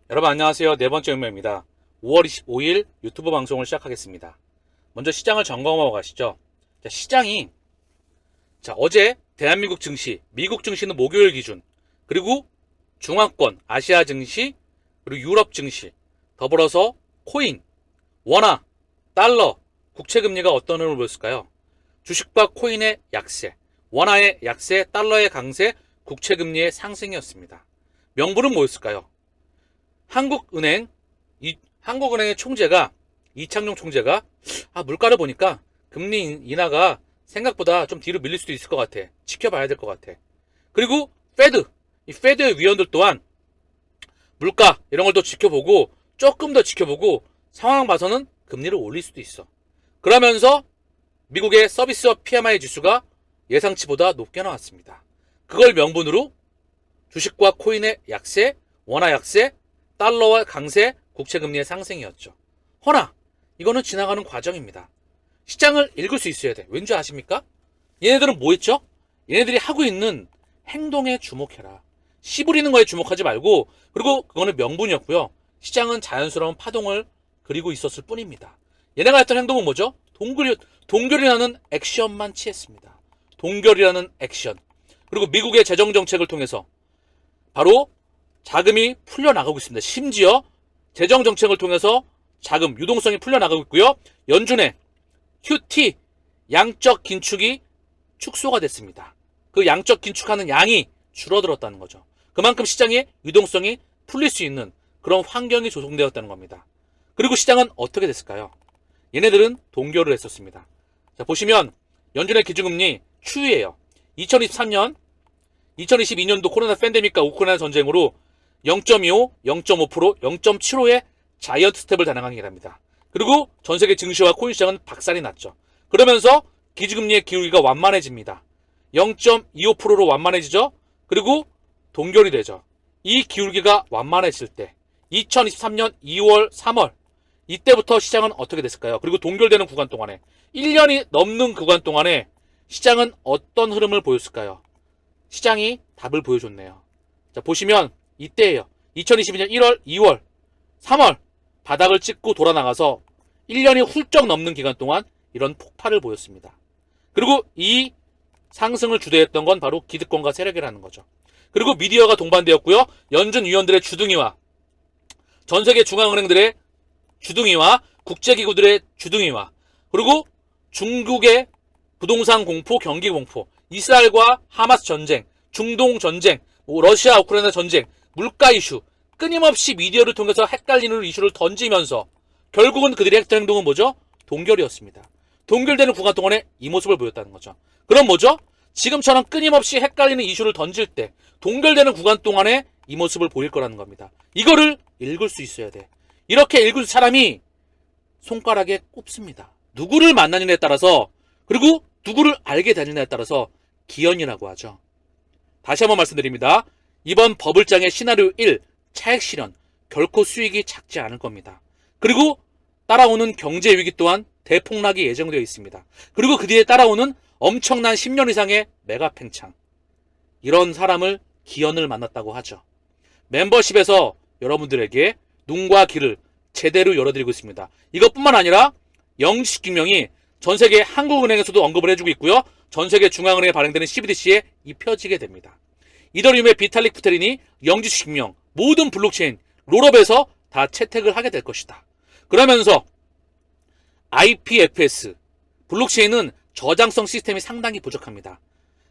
여러분 안녕하세요. 네 번째 음모입니다. 5월 25일 유튜브 방송을 시작하겠습니다. 먼저 시장을 점검하고 가시죠. 시장이 어제 대한민국 증시, 미국 증시는 목요일 기준, 그리고 중앙권, 아시아 증시, 그리고 유럽 증시, 더불어서 코인, 원화, 달러, 국채금리가 어떤 흐름을 보였을까요? 주식과 코인의 약세, 원화의 약세, 달러의 강세, 국채금리의 상승이었습니다. 명분은 뭐였을까요? 한국은행, 한국은행의 총재가, 이창용 총재가, 물가를 보니까 금리 인하가 생각보다 좀 뒤로 밀릴 수도 있을 것 같아. 지켜봐야 될 것 같아. 그리고 이 페드의 위원들 또한 물가 이런 걸 더 지켜보고, 조금 더 지켜보고 상황 봐서는 금리를 올릴 수도 있어. 그러면서 미국의 서비스업 PMI 지수가 예상치보다 높게 나왔습니다. 그걸 명분으로 주식과 코인의 약세, 원화 약세, 달러와 강세, 국채금리의 상승이었죠. 허나 이거는 지나가는 과정입니다. 시장을 읽을 수 있어야 돼. 왠지 아십니까? 얘네들은 뭐 했죠? 얘네들이 하고 있는 행동에 주목해라. 씨 부리는 거에 주목하지 말고, 그리고 그거는 명분이었고요. 시장은 자연스러운 파동을 그리고 있었을 뿐입니다. 얘네가 했던 행동은 뭐죠? 동결이라는 액션만 취했습니다. 동결이라는 액션. 그리고 미국의 재정정책을 통해서 바로 자금이 풀려나가고 있습니다. 심지어 재정정책을 통해서 자금, 유동성이 풀려나가고 있고요. 연준의 QT, 양적 긴축이 축소가 됐습니다. 그 양적 긴축하는 양이 줄어들었다는 거죠. 그만큼 시장의 유동성이 풀릴 수 있는 그런 환경이 조성되었다는 겁니다. 그리고 시장은 어떻게 됐을까요? 얘네들은 동결을 했었습니다. 자, 보시면 연준의 기준금리 추이예요. 2023년, 2022년도 코로나 팬데믹과 우크라이나 전쟁으로 0.25, 0.5%, 0.75의 자이언트 스텝을 단행하게 됩니다. 그리고 전세계 증시와 코인 시장은 박살이 났죠. 그러면서 기준금리의 기울기가 완만해집니다. 0.25%로 완만해지죠. 그리고 동결이 되죠. 이 기울기가 완만해질 때 2023년 2월, 3월 이때부터 시장은 어떻게 됐을까요? 그리고 동결되는 구간 동안에 1년이 넘는 구간 동안에 시장은 어떤 흐름을 보였을까요? 시장이 답을 보여줬네요. 자, 보시면 이때예요. 2022년 1월, 2월, 3월 바닥을 찍고 돌아나가서 1년이 훌쩍 넘는 기간 동안 이런 폭발을 보였습니다. 그리고 이 상승을 주도했던 건 바로 기득권과 세력이라는 거죠. 그리고 미디어가 동반되었고요. 연준 위원들의 주둥이와 전세계 중앙은행들의 주둥이와 국제기구들의 주둥이와, 그리고 중국의 부동산 공포, 경기 공포, 이스라엘과 하마스 전쟁, 중동 전쟁, 러시아 우크라이나 전쟁, 물가 이슈, 끊임없이 미디어를 통해서 헷갈리는 이슈를 던지면서 결국은 그들의 했던 행동은 뭐죠? 동결이었습니다. 동결되는 구간 동안에 이 모습을 보였다는 거죠. 그럼 뭐죠? 지금처럼 끊임없이 헷갈리는 이슈를 던질 때 동결되는 구간 동안에 이 모습을 보일 거라는 겁니다. 이거를 읽을 수 있어야 돼. 이렇게 읽을 사람이 손가락에 꼽습니다. 누구를 만나느냐에 따라서, 그리고 누구를 알게 되느냐에 따라서 기연이라고 하죠. 다시 한번 말씀드립니다. 이번 버블장의 시나리오 1 차액 실현, 결코 수익이 작지 않을 겁니다. 그리고 따라오는 경제 위기 또한 대폭락이 예정되어 있습니다. 그리고 그 뒤에 따라오는 엄청난 10년 이상의 메가 팽창, 이런 사람을 기연을 만났다고 하죠. 멤버십에서 여러분들에게 눈과 귀를 제대로 열어드리고 있습니다. 이것뿐만 아니라 영지식 증명이 전세계 한국은행에서도 언급을 해주고 있고요. 전세계 중앙은행에 발행되는 CBDC에 입혀지게 됩니다. 이더리움의 비탈릭 부테린이 영지식 증명, 모든 블록체인, 롤업에서 다 채택을 하게 될 것이다. 그러면서 IPFS, 블록체인은 저장성 시스템이 상당히 부족합니다.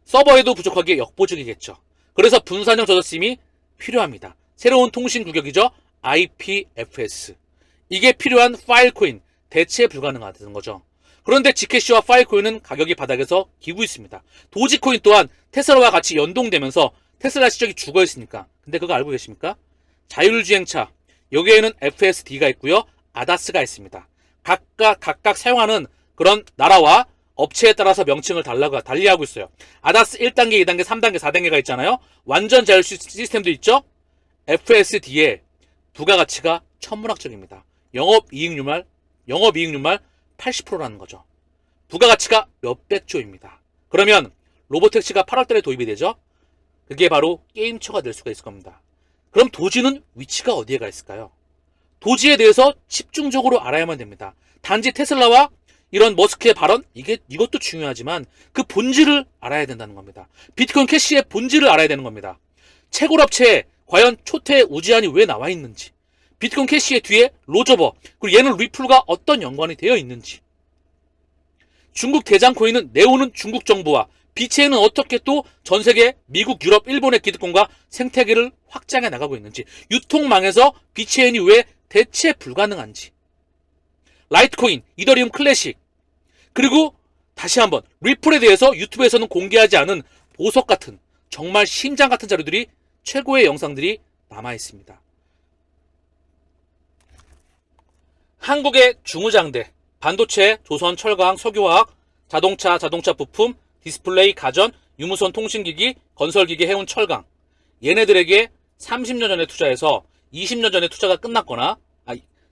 서버에도 부족하기에 역부족이겠죠. 그래서 분산형 저장심이 필요합니다. 새로운 통신 규격이죠. IPFS. 이게 필요한 파일코인, 대체 불가능하다는 거죠. 그런데 지캐시와 파일코인은 가격이 바닥에서 기고 있습니다. 도지코인 또한 테슬라와 같이 연동되면서 테슬라 시적이 죽어 있으니까. 근데 그거 알고 계십니까? 자율주행차, 여기에는 FSD가 있고요. 아다스가 있습니다. 각각 사용하는 그런 나라와 업체에 따라서 명칭을 달리하고 있어요. 아다스 1단계, 2단계, 3단계, 4단계가 있잖아요. 완전 자율 시스템도 있죠. FSD의 부가가치가 천문학적입니다. 영업이익률만 80%라는 거죠. 부가가치가 몇백조입니다. 그러면 로보택시가 8월달에 도입이 되죠. 그게 바로 게임처가 될 수가 있을 겁니다. 그럼 도지는 위치가 어디에 가 있을까요? 도지에 대해서 집중적으로 알아야만 됩니다. 단지 테슬라와 이런 머스크의 발언, 이것도 중요하지만 그 본질을 알아야 된다는 겁니다. 비트코인 캐시의 본질을 알아야 되는 겁니다. 채굴업체에 과연 초태의 우지한이 왜 나와 있는지, 비트코인 캐시의 뒤에 로저버, 그리고 얘는 리플과 어떤 연관이 되어 있는지, 중국 대장 코인은 내오는 중국 정부와 비체에는 어떻게 또 전세계 미국, 유럽, 일본의 기득권과 생태계를 확장해 나가고 있는지, 유통망에서 비체인이 왜 대체 불가능한지, 라이트코인, 이더리움 클래식, 그리고 다시 한번 리플에 대해서 유튜브에서는 공개하지 않은 보석 같은, 정말 심장 같은 자료들이, 최고의 영상들이 남아 있습니다. 한국의 중후장대, 반도체, 조선, 철강, 석유화학, 자동차 부품, 디스플레이, 가전, 유무선 통신기기, 건설기계, 해운, 철강, 얘네들에게 30년 전에 투자해서 20년 전에 투자가 끝났거나,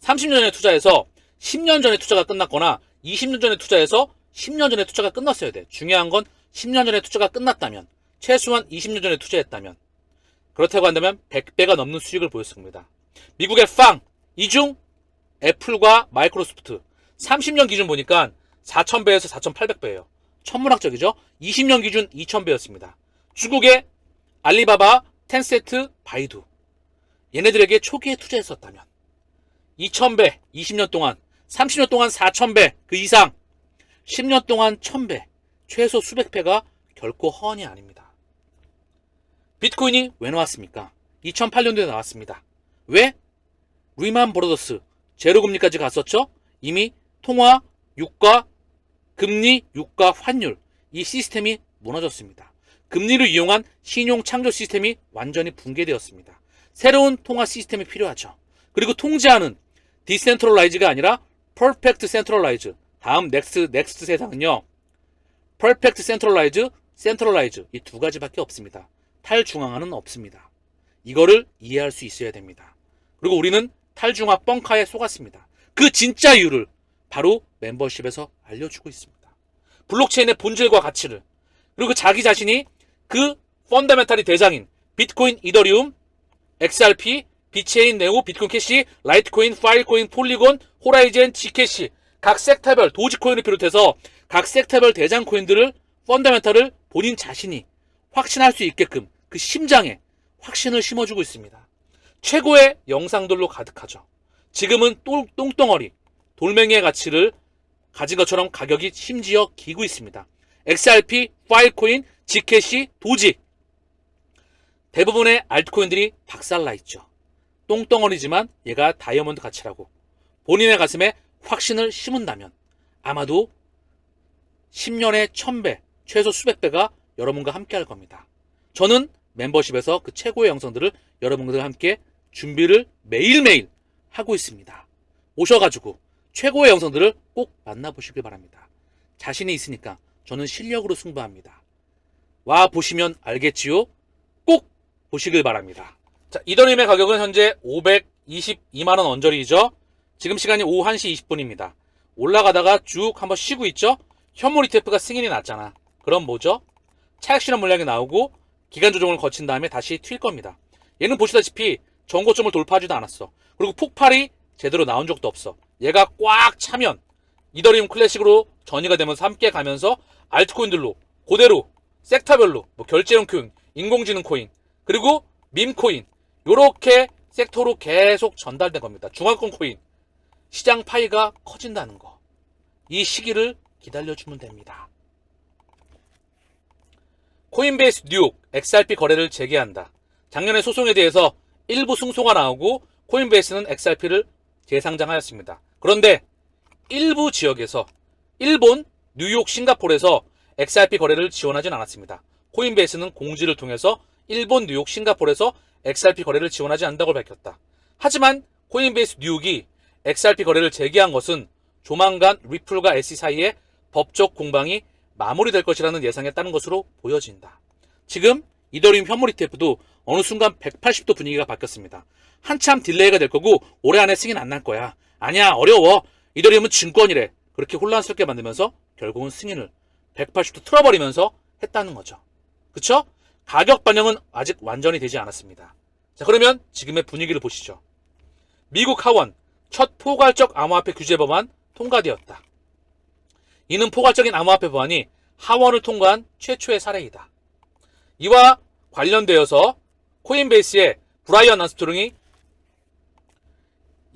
30년 전에 투자해서 10년 전에 투자가 끝났거나 20년 전에 투자해서 10년 전에 투자가 끝났어야 돼. 중요한 건 10년 전에 투자가 끝났다면, 최소한 20년 전에 투자했다면, 그렇다고 한다면 100배가 넘는 수익을 보였습니다. 미국의 팡, 이중 애플과 마이크로소프트 30년 기준 보니까 4,000배에서 4,800배예요. 천문학적이죠? 20년 기준 2,000배였습니다. 중국의 알리바바, 텐센트, 바이두, 얘네들에게 초기에 투자했었다면 2,000배, 20년 동안, 30년 동안 4,000배, 그 이상, 10년 동안 1,000배, 최소 수백 배가 결코 허언이 아닙니다. 비트코인이 왜 나왔습니까? 2008년도에 나왔습니다. 왜? 리만 브로더스, 제로금리까지 갔었죠? 이미 통화, 유가, 금리, 유가, 환율, 이 시스템이 무너졌습니다. 금리를 이용한 신용 창조 시스템이 완전히 붕괴되었습니다. 새로운 통화 시스템이 필요하죠. 그리고 통제하는 디센트럴라이즈가 아니라 퍼펙트 센트럴라이즈. 다음 넥스트 세상은요, 퍼펙트 센트럴라이즈, 센트럴라이즈, 이 두 가지밖에 없습니다. 탈중앙화는 없습니다. 이거를 이해할 수 있어야 됩니다. 그리고 우리는 탈중앙 뻥카에 속았습니다. 그 진짜 이유를 바로 멤버십에서 알려주고 있습니다. 블록체인의 본질과 가치를, 그리고 자기 자신이 그 펀더멘탈이 대장인 비트코인, 이더리움, XRP, 비체인, 네오, 비트코인 캐시, 라이트코인, 파일코인, 폴리곤, 호라이젠, 지캐시, 각 섹터별, 도지코인을 비롯해서 각 섹터별 대장 코인들을, 펀더멘탈을 본인 자신이 확신할 수 있게끔 그 심장에 확신을 심어주고 있습니다. 최고의 영상들로 가득하죠. 지금은 똥덩어리, 돌멩이의 가치를 가진 것처럼 가격이 심지어 기고 있습니다. XRP, 파일코인, 지캐시, 도지, 대부분의 알트코인들이 박살나 있죠. 똥덩어리지만 얘가 다이아몬드 가치라고 본인의 가슴에 확신을 심은다면 아마도 10년에 1000배, 최소 수백 배가 여러분과 함께 할 겁니다. 저는 멤버십에서 그 최고의 영상들을 여러분들과 함께 준비를 매일매일 하고 있습니다. 오셔가지고 최고의 영상들을 꼭 만나보시길 바랍니다. 자신이 있으니까 저는 실력으로 승부합니다. 와 보시면 알겠지요? 꼭 보시길 바랍니다. 자, 이더리움의 가격은 현재 522만원 언저리이죠. 지금 시간이 오후 1시 20분입니다. 올라가다가 쭉 한번 쉬고 있죠. 현물 ETF가 승인이 났잖아. 그럼 뭐죠? 차익 실현 물량이 나오고 기간 조정을 거친 다음에 다시 튈 겁니다. 얘는 보시다시피 전고점을 돌파하지도 않았어. 그리고 폭발이 제대로 나온 적도 없어. 얘가 꽉 차면 이더리움 클래식으로 전이가 되면서 함께 가면서 알트코인들로 그대로 섹터별로 뭐 결제형 코인, 인공지능 코인, 그리고 밈 코인, 요렇게 섹터로 계속 전달된 겁니다. 중앙권 코인 시장 파이가 커진다는 거, 이 시기를 기다려주면 됩니다. 코인베이스 뉴욕 XRP 거래를 재개한다. 작년에 소송에 대해서 일부 승소가 나오고 코인베이스는 XRP를 재상장하였습니다. 그런데 일부 지역에서 일본, 뉴욕, 싱가포르에서 XRP 거래를 지원하진 않았습니다. 코인베이스는 공지를 통해서 일본, 뉴욕, 싱가포르에서 XRP 거래를 지원하지 않는다고 밝혔다. 하지만 코인베이스 뉴욕이 XRP 거래를 재개한 것은 조만간 리플과 SE 사이의 법적 공방이 마무리될 것이라는 예상에 따른 것으로 보여진다. 지금 이더리움 현물 ETF도 어느 순간 180도 분위기가 바뀌었습니다. 한참 딜레이가 될 거고 올해 안에 승인 안 날 거야. 아니야, 어려워. 이더리움은 증권이래. 그렇게 혼란스럽게 만들면서 결국은 승인을 180도 틀어버리면서 했다는 거죠. 그쵸? 가격 반영은 아직 완전히 되지 않았습니다. 자, 그러면 지금의 분위기를 보시죠. 미국 하원 첫 포괄적 암호화폐 규제 법안 통과되었다. 이는 포괄적인 암호화폐 법안이 하원을 통과한 최초의 사례이다. 이와 관련되어서 코인베이스의 브라이언 암스트롱이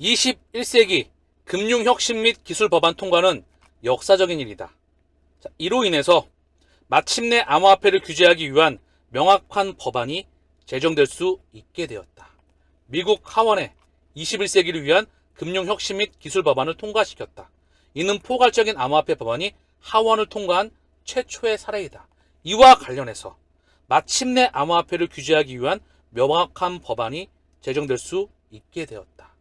21세기 금융혁신 및 기술 법안 통과는 역사적인 일이다. 자, 이로 인해서 마침내 암호화폐를 규제하기 위한 명확한 법안이 제정될 수 있게 되었다. 미국 하원에 21세기를 위한 금융혁신 및 기술 법안을 통과시켰다. 이는 포괄적인 암호화폐 법안이 하원을 통과한 최초의 사례이다. 이와 관련해서 마침내 암호화폐를 규제하기 위한 명확한 법안이 제정될 수 있게 되었다.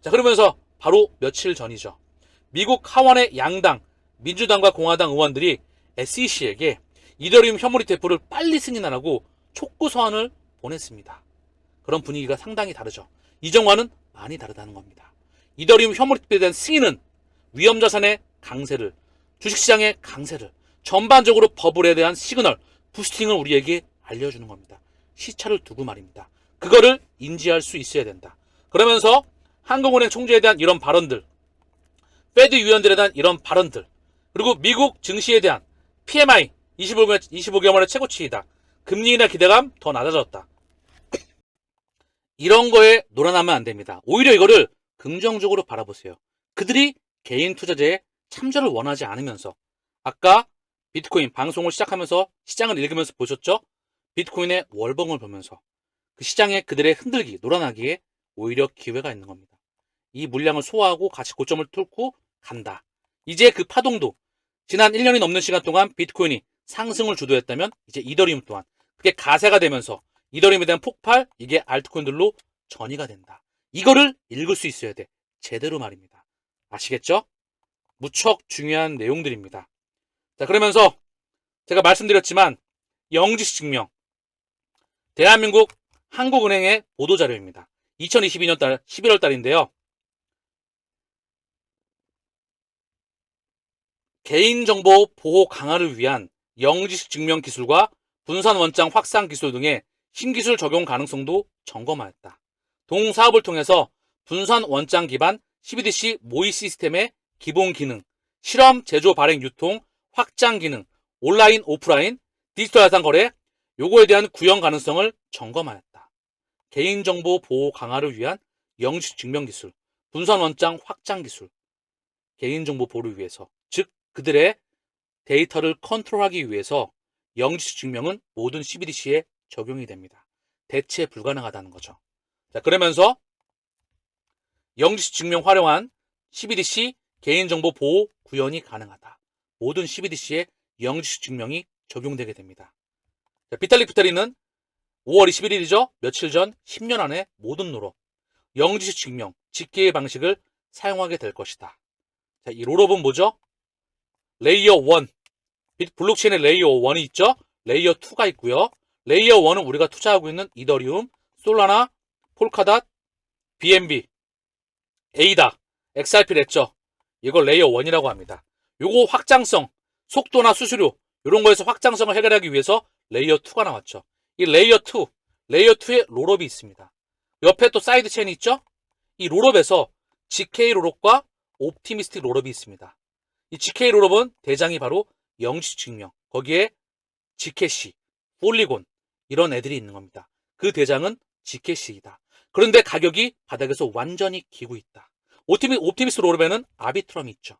자, 그러면서 바로 며칠 전이죠. 미국 하원의 양당, 민주당과 공화당 의원들이 SEC에게 이더리움 혐오 ETF를 빨리 승인하라고 촉구 서한을 보냈습니다. 그런 분위기가 상당히 다르죠. 이전과는 많이 다르다는 겁니다. 이더리움 혐오 ETF에 대한 승인은 위험자산의 강세를, 주식시장의 강세를, 전반적으로 버블에 대한 시그널, 부스팅을 우리에게 알려주는 겁니다. 시차를 두고 말입니다. 그거를 인지할 수 있어야 된다. 그러면서 한국은행 총재에 대한 이런 발언들, 페드 위원들에 대한 이런 발언들, 그리고 미국 증시에 대한 PMI 25개월의 최고치이다. 금리 인하 기대감 더 낮아졌다. 이런 거에 놀아나면 안 됩니다. 오히려 이거를 긍정적으로 바라보세요. 그들이 개인 투자자의 참여를 원하지 않으면서, 아까 비트코인 방송을 시작하면서 시장을 읽으면서 보셨죠? 비트코인의 월봉을 보면서 그 시장에 그들의 흔들기, 놀아나기에 오히려 기회가 있는 겁니다. 이 물량을 소화하고 같이 고점을 뚫고 간다. 이제 그 파동도 지난 1년이 넘는 시간 동안 비트코인이 상승을 주도했다면 이제 이더리움 또한 그게 가세가 되면서 이더리움에 대한 폭발, 이게 알트코인들로 전이가 된다. 이거를 읽을 수 있어야 돼. 제대로 말입니다. 아시겠죠? 무척 중요한 내용들입니다. 자, 그러면서 제가 말씀드렸지만 영지식 증명, 대한민국 한국은행의 보도자료입니다. 2022년 11월 달인데요. 개인정보 보호 강화를 위한 영지식 증명 기술과 분산 원장 확산 기술 등의 신기술 적용 가능성도 점검하였다. 동사업을 통해서 분산 원장 기반 CBDC 모의 시스템의 기본 기능, 실험, 제조, 발행, 유통, 확장 기능, 온라인, 오프라인, 디지털 자산 거래, 요거에 대한 구현 가능성을 점검하였다. 개인정보 보호 강화를 위한 영지식 증명 기술, 분산 원장 확장 기술, 개인정보 보호를 위해서, 즉 그들의 데이터를 컨트롤하기 위해서 영지식 증명은 모든 CBDC에 적용이 됩니다. 대체 불가능하다는 거죠. 자, 그러면서 영지식 증명 활용한 CBDC 개인정보 보호 구현이 가능하다. 모든 CBDC에 영지식 증명이 적용되게 됩니다. 자, 비탈릭 부테린은 5월 21일이죠. 며칠 전 10년 안에 모든 노로 영지식 증명, 집계의 방식을 사용하게 될 것이다. 자, 이 롤업은 뭐죠? 레이어 1, 블록체인의 레이어 1이 있죠. 레이어 2가 있고요. 레이어 1은 우리가 투자하고 있는 이더리움, 솔라나, 폴카닷, BNB, 에이다, XRP 랬죠. 이걸 레이어 1이라고 합니다. 요거 확장성, 속도나 수수료 이런 거에서 확장성을 해결하기 위해서 레이어 2가 나왔죠. 이 레이어 2에 롤업이 있습니다. 옆에 또 사이드 체인이 있죠. 이 롤업에서 GK 롤업과 옵티미스틱 롤업이 있습니다. 이 GK 롤업은 대장이 바로 영지식 증명, 거기에 GCash, 폴리곤 이런 애들이 있는 겁니다. 그 대장은 GCash이다. 그런데 가격이 바닥에서 완전히 기고 있다. 옵티미스틱 롤업에는 아비트럼이 있죠.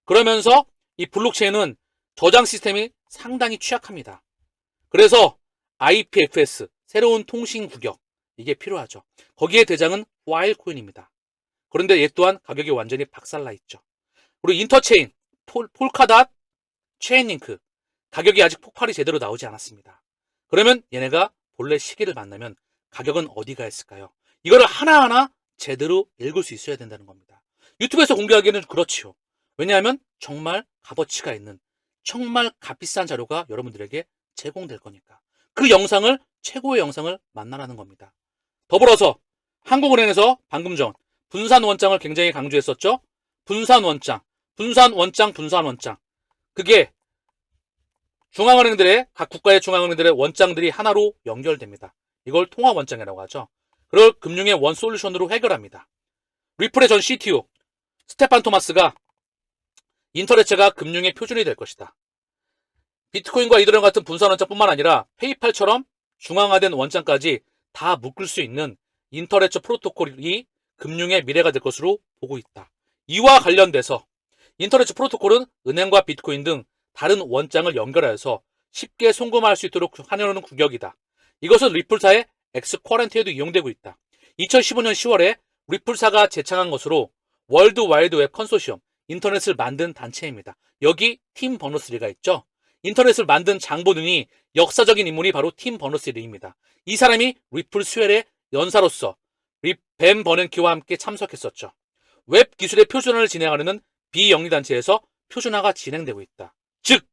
그러면서 이 블록체인은 저장 시스템이 상당히 취약합니다. 그래서 IPFS, 새로운 통신 구격, 이게 필요하죠. 거기에 대장은 파일코인입니다. 그런데 얘 또한 가격이 완전히 박살나 있죠. 그리고 인터체인, 폴카닷, 체인링크 가격이 아직 폭발이 제대로 나오지 않았습니다. 그러면 얘네가 본래 시기를 만나면 가격은 어디가 있을까요? 이거를 하나하나 제대로 읽을 수 있어야 된다는 겁니다. 유튜브에서 공개하기에는 그렇지요. 왜냐하면 정말 값어치가 있는, 정말 값비싼 자료가 여러분들에게 제공될 거니까. 그 영상을, 최고의 영상을 만나라는 겁니다. 더불어서 한국은행에서 방금 전 분산 원장을 굉장히 강조했었죠. 분산 원장. 그게 중앙은행들의, 각 국가의 중앙은행들의 원장들이 하나로 연결됩니다. 이걸 통합 원장이라고 하죠. 그걸 금융의 원 솔루션으로 해결합니다. 리플의 전 CTO 스테판 토마스가 인터넷체가 금융의 표준이 될 것이다. 비트코인과 이더리움 같은 분산 원장뿐만 아니라 페이팔처럼 중앙화된 원장까지 다 묶을 수 있는 인터넷체 프로토콜이 금융의 미래가 될 것으로 보고 있다. 이와 관련돼서 인터넷체 프로토콜은 은행과 비트코인 등 다른 원장을 연결하여서 쉽게 송금할 수 있도록 하려는 구격이다. 이것은 리플사의 엑스쿼런트에도 이용되고 있다. 2015년 10월에 리플사가 제창한 것으로 월드 와이드 웹 컨소시엄, 인터넷을 만든 단체입니다. 여기 팀 버너스-리가 있죠. 인터넷을 만든 장본인이 역사적인 인물이 바로 팀 버너스-리입니다. 이 사람이 리플 스웰의 연사로서 벤 버냉키와 함께 참석했었죠. 웹 기술의 표준화를 진행하려는 비영리단체에서 표준화가 진행되고 있다. 즉,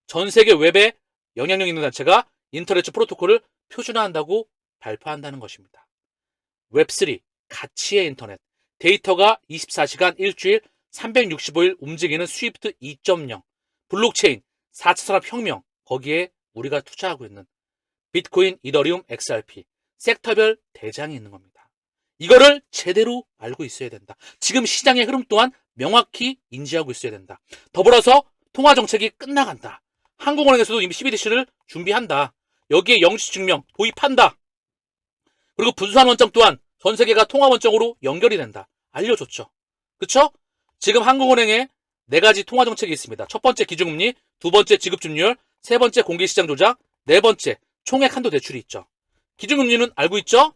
전 세계 웹에 영향력 있는 단체가 인터넷 프로토콜을 표준화한다고 발표한다는 것입니다. 웹3, 가치의 인터넷, 데이터가 24시간 일주일 365일 움직이는 스위프트 2.0, 블록체인, 4차 산업혁명, 거기에 우리가 투자하고 있는 비트코인, 이더리움, XRP, 섹터별 대장이 있는 겁니다. 이거를 제대로 알고 있어야 된다. 지금 시장의 흐름 또한 명확히 인지하고 있어야 된다. 더불어서 통화정책이 끝나간다. 한국은행에서도 이미 CBDC를 준비한다. 여기에 영시증명 도입한다. 그리고 분산 원장 또한 전 세계가 통화 원장으로 연결이 된다. 알려줬죠. 그쵸? 지금 한국은행에 4가지 통화 정책이 있습니다. 첫 번째 기준금리, 두 번째 지급준율, 세 번째 공개시장 조작, 네 번째 총액 한도 대출이 있죠. 기준금리는 알고 있죠?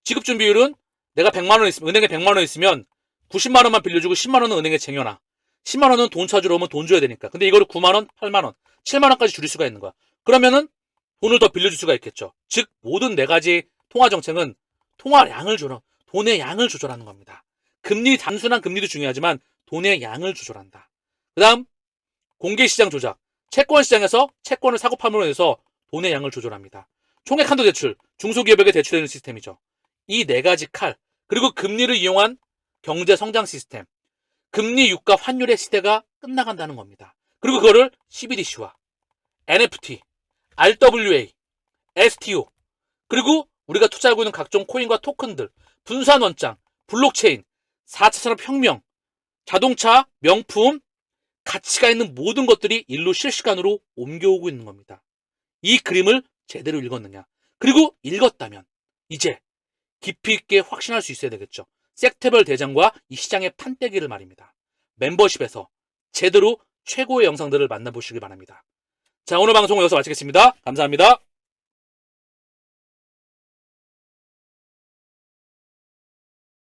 지급준비율은 내가 100만원 있으면, 은행에 100만원 있으면 90만원만 빌려주고 10만원은 은행에 쟁여놔. 10만원은 돈 찾으러 오면 돈 줘야 되니까. 근데 이거를 9만원, 8만원, 7만원까지 줄일 수가 있는 거야. 그러면은 돈을 더 빌려줄 수가 있겠죠. 즉 모든 4가지 통화 정책은 통화량을 돈의 양을 조절하는 겁니다. 단순한 금리도 중요하지만 돈의 양을 조절한다. 그 다음 공개시장 조작, 채권시장에서 채권을 사고 팔므로 해서 돈의 양을 조절합니다. 총액 한도 대출, 중소기업에게 대출되는 시스템이죠. 이 4가지 칼, 그리고 금리를 이용한 경제 성장 시스템, 금리, 유가, 환율의 시대가 끝나간다는 겁니다. 그리고 그거를 CBDC와 NFT, RWA, STO, 그리고 우리가 투자하고 있는 각종 코인과 토큰들, 분산 원장, 블록체인, 4차 산업혁명, 자동차, 명품, 가치가 있는 모든 것들이 일로 실시간으로 옮겨오고 있는 겁니다. 이 그림을 제대로 읽었느냐? 그리고 읽었다면 이제 깊이 있게 확신할 수 있어야 되겠죠. 섹터별 대장과 이 시장의 판때기를 말입니다. 멤버십에서 제대로 최고의 영상들을 만나보시기 바랍니다. 자, 오늘 방송은 여기서 마치겠습니다. 감사합니다.